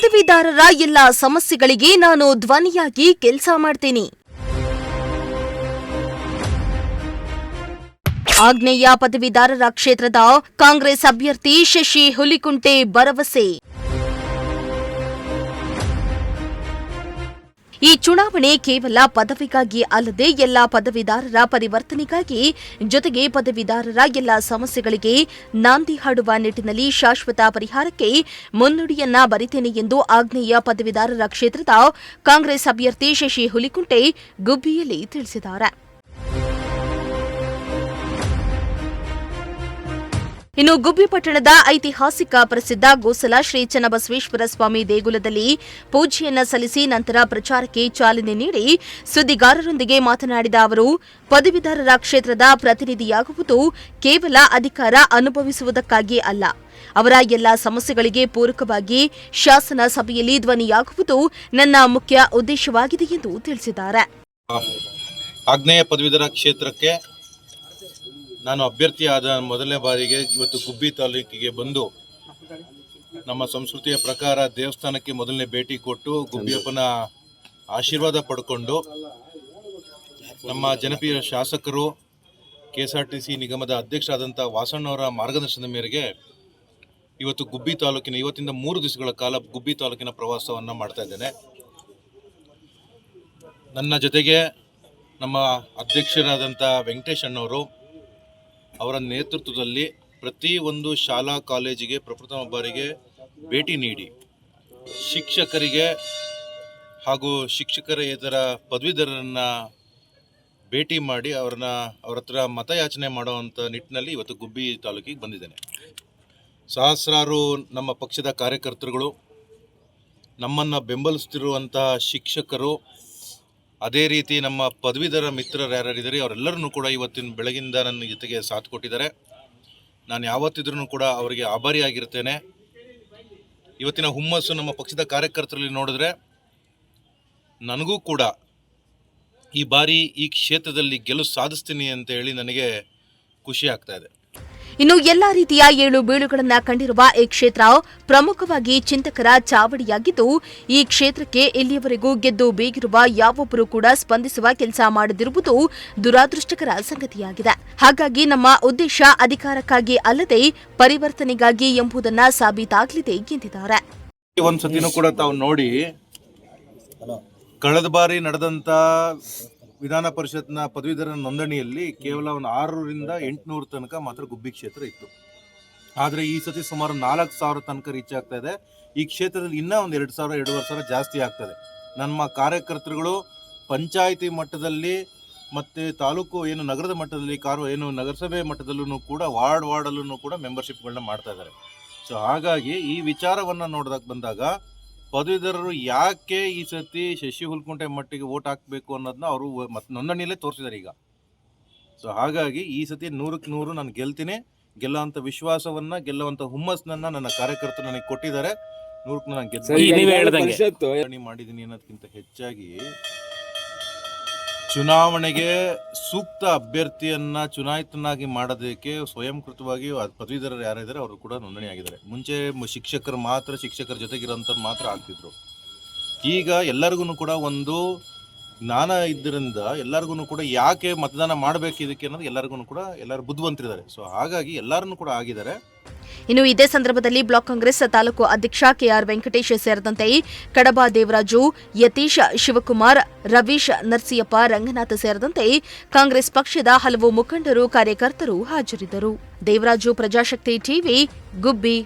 ಪದವೀಧರರ ಎಲ್ಲ ಸಮಸ್ಯೆಗಳಿಗೆ ನಾನು ಧ್ವನಿಯಾಗಿ ಕೆಲಸ ಮಾಡ್ತೀನಿ. ಆಗ್ನೇಯ ಪದವೀಧರರ ಕ್ಷೇತ್ರದ ಕಾಂಗ್ರೆಸ್ ಅಭ್ಯರ್ಥಿ ಶಶಿ ಹುಲಿಕುಂಟೆ ಭರವಸೆ. ಈ ಚುನಾವಣೆ ಕೇವಲ ಪದವಿಗಾಗಿ ಅಲ್ಲದೆ ಎಲ್ಲ ಪದವೀಧರರ ಪರಿವರ್ತನೆಗಾಗಿ, ಜೊತೆಗೆ ಪದವೀಧರರ ಎಲ್ಲ ಸಮಸ್ಯೆಗಳಿಗೆ ನಾಂದಿ ಹಾಡುವ ನಿಟ್ಟಿನಲ್ಲಿ ಶಾಶ್ವತ ಪರಿಹಾರಕ್ಕೆ ಮುನ್ನುಡಿಯನ್ನ ಬರಿತೇನೆ ಎಂದು ಆಗ್ನೇಯ ಪದವೀಧರರ ಕ್ಷೇತ್ರದ ಕಾಂಗ್ರೆಸ್ ಅಭ್ಯರ್ಥಿ ಶಶಿ ಹುಲಿಕುಂಟೆ ಗುಬ್ಬಿಯಲ್ಲಿ ತಿಳಿಸಿದ್ದಾರೆ. ಇನ್ನು ಗುಬ್ಬಿ ಪಟ್ಟಣದ ಐತಿಹಾಸಿಕ ಪ್ರಸಿದ್ಧ ಗೋಸಲ ಶ್ರೀ ಚನ್ನಬಸವೇಶ್ವರ ಸ್ವಾಮಿ ದೇಗುಲದಲ್ಲಿ ಪೂಜೆಯನ್ನ ಸಲ್ಲಿಸಿ ನಂತರ ಪ್ರಚಾರಕ್ಕೆ ಚಾಲನೆ ನೀಡಿ ಸುದ್ದಿಗಾರರೊಂದಿಗೆ ಮಾತನಾಡಿದ ಅವರು, ಪದವೀಧರರ ಕ್ಷೇತ್ರದ ಪ್ರತಿನಿಧಿಯಾಗುವುದು ಕೇವಲ ಅಧಿಕಾರ ಅನುಭವಿಸುವುದಕ್ಕಾಗಿ ಅಲ್ಲ, ಅವರ ಎಲ್ಲ ಸಮಸ್ಯೆಗಳಿಗೆ ಪೂರಕವಾಗಿ ಶಾಸನ ಸಭೆಯಲ್ಲಿ ಧ್ವನಿಯಾಗುವುದು ನನ್ನ ಮುಖ್ಯ ಉದ್ದೇಶವಾಗಿದೆ ಎಂದು ತಿಳಿಸಿದ್ದಾರೆ. ಆಗ್ನೇಯ ಪದವೀಧರ ಕ್ಷೇತ್ರಕ್ಕೆ ನಾನು ಅಭ್ಯರ್ಥಿಯಾದ ಮೊದಲನೇ ಬಾರಿಗೆ ಇವತ್ತು ಗುಬ್ಬಿ ತಾಲೂಕಿಗೆ ಬಂದು ನಮ್ಮ ಸಂಸ್ಕೃತಿಯ ಪ್ರಕಾರ ದೇವಸ್ಥಾನಕ್ಕೆ ಮೊದಲನೇ ಭೇಟಿ ಕೊಟ್ಟು ಗುಬ್ಬಿಯಪ್ಪನ ಆಶೀರ್ವಾದ ಪಡ್ಕೊಂಡು ನಮ್ಮ ಜನಪ್ರಿಯ ಶಾಸಕರು KSRTC ನಿಗಮದ ಅಧ್ಯಕ್ಷರಾದಂಥ ವಾಸಣ್ಣವರ ಮಾರ್ಗದರ್ಶನದ ಮೇರೆಗೆ ಇವತ್ತು ಗುಬ್ಬಿ ತಾಲೂಕಿನ ಇವತ್ತಿಂದ 3 ದಿವಸಗಳ ಕಾಲ ಗುಬ್ಬಿ ತಾಲೂಕಿನ ಪ್ರವಾಸವನ್ನು ಮಾಡ್ತಾ ಇದ್ದೇನೆ. ನನ್ನ ಜೊತೆಗೆ ನಮ್ಮ ಅಧ್ಯಕ್ಷರಾದಂಥ ವೆಂಕಟೇಶ್ ಅಣ್ಣವರು ಅವರ ನೇತೃತ್ವದಲ್ಲಿ ಪ್ರತಿ ಒಂದು ಶಾಲಾ ಕಾಲೇಜಿಗೆ ಪ್ರಪ್ರಥಮ ಬಾರಿಗೆ ಭೇಟಿ ನೀಡಿ ಶಿಕ್ಷಕರಿಗೆ ಹಾಗೂ ಶಿಕ್ಷಕರೇತರ ಪದವೀಧರರನ್ನು ಭೇಟಿ ಮಾಡಿ ಅವರ ಹತ್ರ ಮತಯಾಚನೆ ಮಾಡುವಂಥ ನಿಟ್ಟಿನಲ್ಲಿ ಇವತ್ತು ಗುಬ್ಬಿ ತಾಲೂಕಿಗೆ ಬಂದಿದ್ದೇನೆ. ಸಹಸ್ರಾರು ನಮ್ಮ ಪಕ್ಷದ ಕಾರ್ಯಕರ್ತರುಗಳು, ನಮ್ಮನ್ನು ಬೆಂಬಲಿಸುತ್ತಿರುವಂತಹ ಶಿಕ್ಷಕರು, ಅದೇ ರೀತಿ ನಮ್ಮ ಪದವೀಧರ ಮಿತ್ರರು ಯಾರ್ಯಾರಿದ್ದಾರೆ ಅವರೆಲ್ಲರನ್ನೂ ಕೂಡ ಇವತ್ತಿನ ಬೆಳಗಿಂದ ನನ್ನ ಜೊತೆಗೆ ಸಾಥ್ ಕೊಟ್ಟಿದ್ದಾರೆ. ನಾನು ಯಾವತ್ತಿದ್ರೂ ಕೂಡ ಅವರಿಗೆ ಆಭಾರಿಯಾಗಿರ್ತೇನೆ. ಇವತ್ತಿನ ಹುಮ್ಮಸ್ಸು ನಮ್ಮ ಪಕ್ಷದ ಕಾರ್ಯಕರ್ತರಲ್ಲಿ ನೋಡಿದ್ರೆ ನನಗೂ ಕೂಡ ಈ ಬಾರಿ ಈ ಕ್ಷೇತ್ರದಲ್ಲಿ ಗೆಲುವು ಸಾಧಿಸ್ತೀನಿ ಅಂತ ಹೇಳಿ ನನಗೆ ಖುಷಿ ಆಗ್ತಾ ಇದೆ. ಇನ್ನು ಎಲ್ಲಾ ರೀತಿಯ ಏಳು ಬೀಳುಗಳನ್ನು ಕಂಡಿರುವ ಈ ಕ್ಷೇತ್ರ ಪ್ರಮುಖವಾಗಿ ಚಿಂತಕರ ಚಾವಡಿಯಾಗಿದ್ದು, ಈ ಕ್ಷೇತ್ರಕ್ಕೆ ಇಲ್ಲಿಯವರೆಗೂ ಗೆದ್ದು ಬೀಗಿರುವ ಯಾವೊಬ್ಬರೂ ಕೂಡ ಸ್ಪಂದಿಸುವ ಕೆಲಸ ಮಾಡದಿರುವುದು ದುರಾದೃಷ್ಟಕರ ಸಂಗತಿಯಾಗಿದೆ. ಹಾಗಾಗಿ ನಮ್ಮ ಉದ್ದೇಶ ಅಧಿಕಾರಕ್ಕಾಗಿ ಅಲ್ಲದೆ ಪರಿವರ್ತನೆಗಾಗಿ ಎಂಬುದನ್ನು ಸಾಬೀತಾಗಲಿದೆ ಎಂದಿದ್ದಾರೆ. ಒಂದ್ಸತಿನೂ ಕೂಡ ತಾವು ನೋಡಿ, ಕಳೆದ ಬಾರಿ ನಡೆದಂತ ವಿಧಾನ ಪರಿಷತ್ನ ಪದವೀಧರ ನೋಂದಣಿಯಲ್ಲಿ ಕೇವಲ ಒಂದು 600ರಿಂದ 800 ತನಕ ಮಾತ್ರ ಗುಬ್ಬಿ ಕ್ಷೇತ್ರ ಇತ್ತು. ಆದರೆ ಈ ಸತಿ ಸುಮಾರು 4000 ತನಕ ರೀಚ್ ಆಗ್ತಾ ಇದೆ. ಈ ಕ್ಷೇತ್ರದಲ್ಲಿ ಇನ್ನೂ ಒಂದು 2000-2,500 ಜಾಸ್ತಿ ಆಗ್ತದೆ. ನಮ್ಮ ಕಾರ್ಯಕರ್ತರುಗಳು ಪಂಚಾಯಿತಿ ಮಟ್ಟದಲ್ಲಿ ಮತ್ತು ತಾಲೂಕು ನಗರದ ಮಟ್ಟದಲ್ಲಿ ನಗರಸಭೆ ಮಟ್ಟದಲ್ಲೂ ಕೂಡ ವಾರ್ಡಲ್ಲೂ ಕೂಡ ಮೆಂಬರ್ಶಿಪ್ಗಳನ್ನ ಮಾಡ್ತಾ ಇದ್ದಾರೆ. ಸೊ ಹಾಗಾಗಿ ಈ ವಿಚಾರವನ್ನು ನೋಡೋದಕ್ಕೆ ಬಂದಾಗ ಪದವೀಧರರು ಯಾಕೆ ಈ ಸತಿ ಶಶಿ ಹುಲಿಕುಂಟೆ ಮಟ್ಟಿಗೆ ವೋಟ್ ಹಾಕಬೇಕು ಅನ್ನೋದನ್ನ ಅವರು ಮತ್ತೆ ನೋಂದಣಿಯಲ್ಲೇ ತೋರಿಸಿದ್ದಾರೆ ಈಗ. ಸೊ ಹಾಗಾಗಿ ಈ ಸತಿ 100ಕ್ಕೆ 100 ನಾನು ಗೆಲ್ತೀನಿ. ಗೆಲ್ಲುವಂಥ ವಿಶ್ವಾಸವನ್ನ, ಗೆಲ್ಲುವಂಥ ಹುಮ್ಮಸ್ಸನ್ನ ನನ್ನ ಕಾರ್ಯಕರ್ತರು ನನಗೆ ಕೊಟ್ಟಿದ್ದಾರೆ. 100ಕ್ಕೆ ನಾನು ಗೆದ್ದು ಮಾಡಿದ್ದೀನಿ ಅನ್ನೋದಕ್ಕಿಂತ ಹೆಚ್ಚಾಗಿ ಚುನಾವಣೆಗೆ ಸೂಕ್ತ ಅಭ್ಯರ್ಥಿಯನ್ನ ಚುನಾಯಿತನಾಗಿ ಮಾಡೋದಕ್ಕೆ ಸ್ವಯಂಕೃತವಾಗಿ ಪದವೀಧರರು ಯಾರಿದ್ದಾರೆ ಅವರು ಕೂಡ ನೋಂದಣಿ ಆಗಿದ್ದಾರೆ. ಮುಂಚೆ ಶಿಕ್ಷಕರ ಜೊತೆಗಿರೋಂಥವ್ರು ಮಾತ್ರ ಆಗ್ತಿದ್ರು. ಈಗ ಎಲ್ಲರಿಗೂ ಕೂಡ ಒಂದು ಜ್ಞಾನ ಇದ್ದರಿಂದ ಎಲ್ಲರಿಗೂ ಕೂಡ ಯಾಕೆ ಮತದಾನ ಮಾಡಬೇಕು ಇದಕ್ಕೆ ಅನ್ನೋದು ಎಲ್ಲರೂ ಬುದ್ಧಿವಂತರಿದ್ದಾರೆ. ಸೊ ಹಾಗಾಗಿ ಎಲ್ಲರನ್ನೂ ಕೂಡ ಆಗಿದ್ದಾರೆ. ಇನ್ನು ಇದೇ ಸಂದರ್ಭದಲ್ಲಿ ಬ್ಲಾಕ್ ಕಾಂಗ್ರೆಸ್ ತಾಲೂಕು ಅಧ್ಯಕ್ಷ KR ವೆಂಕಟೇಶ್ ಸೇರಿದಂತೆ ಕಡಬ ದೇವರಾಜು, ಯತೀಶ್, ಶಿವಕುಮಾರ್, ರವೀಶ್, ನರಸಿಯಪ್ಪ, ರಂಗನಾಥ್ ಸೇರಿದಂತೆ ಕಾಂಗ್ರೆಸ್ ಪಕ್ಷದ ಹಲವು ಮುಖಂಡರು, ಕಾರ್ಯಕರ್ತರು ಹಾಜರಿದ್ದರು. ದೇವರಾಜು, ಪ್ರಜಾಶಕ್ತಿ ಟಿವಿ, ಗುಬ್ಬಿ.